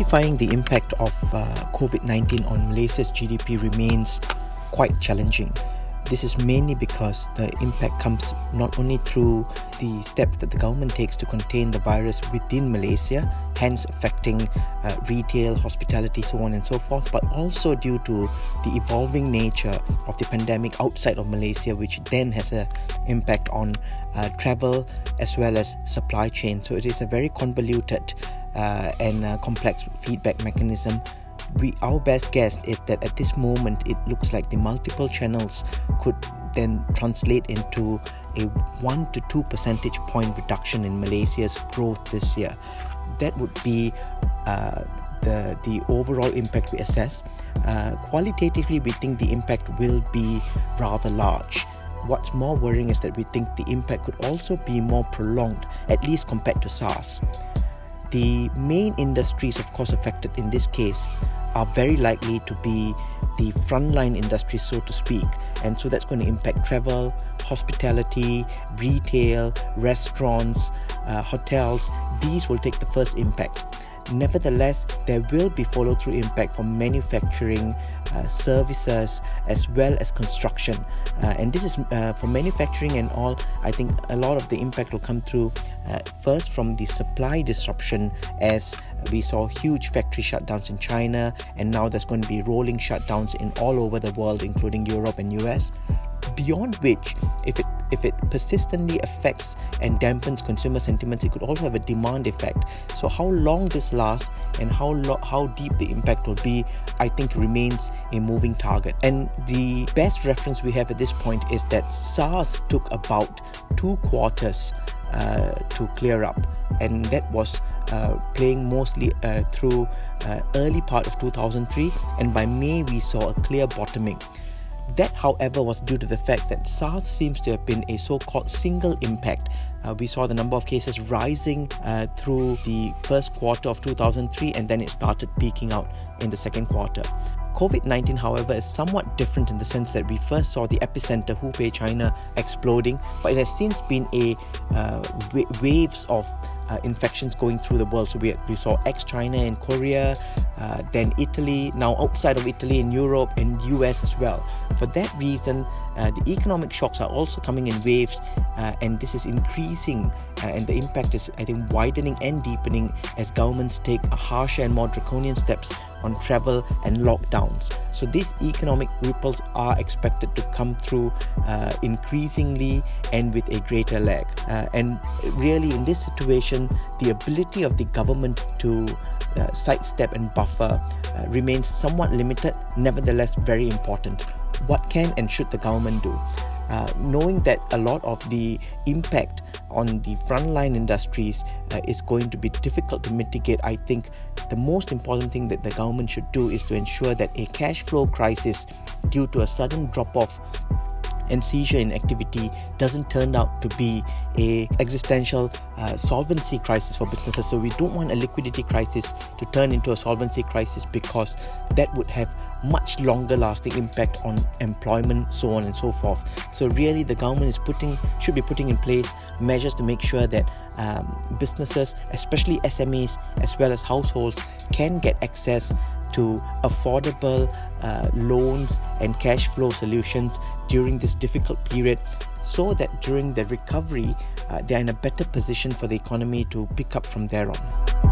Quantifying the impact of COVID-19 on Malaysia's GDP remains quite challenging. This is mainly because the impact comes not only through the steps that the government takes to contain the virus within Malaysia, hence affecting retail, hospitality, so on and so forth, but also due to the evolving nature of the pandemic outside of Malaysia, which then has an impact on travel as well as supply chain. So it is a very convoluted and complex feedback mechanism. Our best guess is that at this moment it looks like the multiple channels could then translate into a 1 to 2 percentage point reduction in Malaysia's growth this year. That would be the overall impact we assess. Qualitatively, we think the impact will be rather large. What's more worrying is that we think the impact could also be more prolonged, at least compared to SARS. The main industries, of course, affected in this case are very likely to be the frontline industries, so to speak. And so that's going to impact travel, hospitality, retail, restaurants, hotels. These will take the first impact. Nevertheless, there will be follow-through impact from manufacturing, services, as well as construction. And this is for manufacturing and all. I think a lot of the impact will come through first from the supply disruption, as we saw huge factory shutdowns in China, and now there's going to be rolling shutdowns in all over the world, including Europe and US. Beyond which, if it persistently affects and dampens consumer sentiments, it could also have a demand effect. So how long this lasts and how deep the impact will be, I think remains a moving target. And the best reference we have at this point is that SARS took about 2 quarters to clear up, and that was playing mostly through early part of 2003, and by May we saw a clear bottoming. That, however, was due to the fact that SARS seems to have been a so-called single impact. We saw the number of cases rising through the first quarter of 2003, and then it started peaking out in the second quarter. COVID-19, however, is somewhat different in the sense that we first saw the epicenter, Hubei, China, exploding, but it has since been a waves of infections going through the world. So we saw ex-China in Korea, then Italy, now outside of Italy in Europe and US as well. For that reason, the economic shocks are also coming in waves, and this is increasing, and the impact is, I think, widening and deepening as governments take a harsher and more draconian steps on travel and lockdowns. So these economic ripples are expected to come through increasingly and with a greater lag. And really, in this situation, the ability of the government to sidestep and buffer remains somewhat limited, nevertheless very important. What can and should the government do? Knowing that a lot of the impact on the frontline industries is going to be difficult to mitigate, I think the most important thing that the government should do is to ensure that a cash flow crisis due to a sudden drop-off and seizure in activity doesn't turn out to be a existential solvency crisis for businesses. So we don't want a liquidity crisis to turn into a solvency crisis, because that would have much longer lasting impact on employment, so on and so forth. So really, the government should be putting in place measures to make sure that businesses, especially SMEs as well as households, can get access to affordable loans and cash flow solutions during this difficult period, so that during the recovery they are in a better position for the economy to pick up from there on.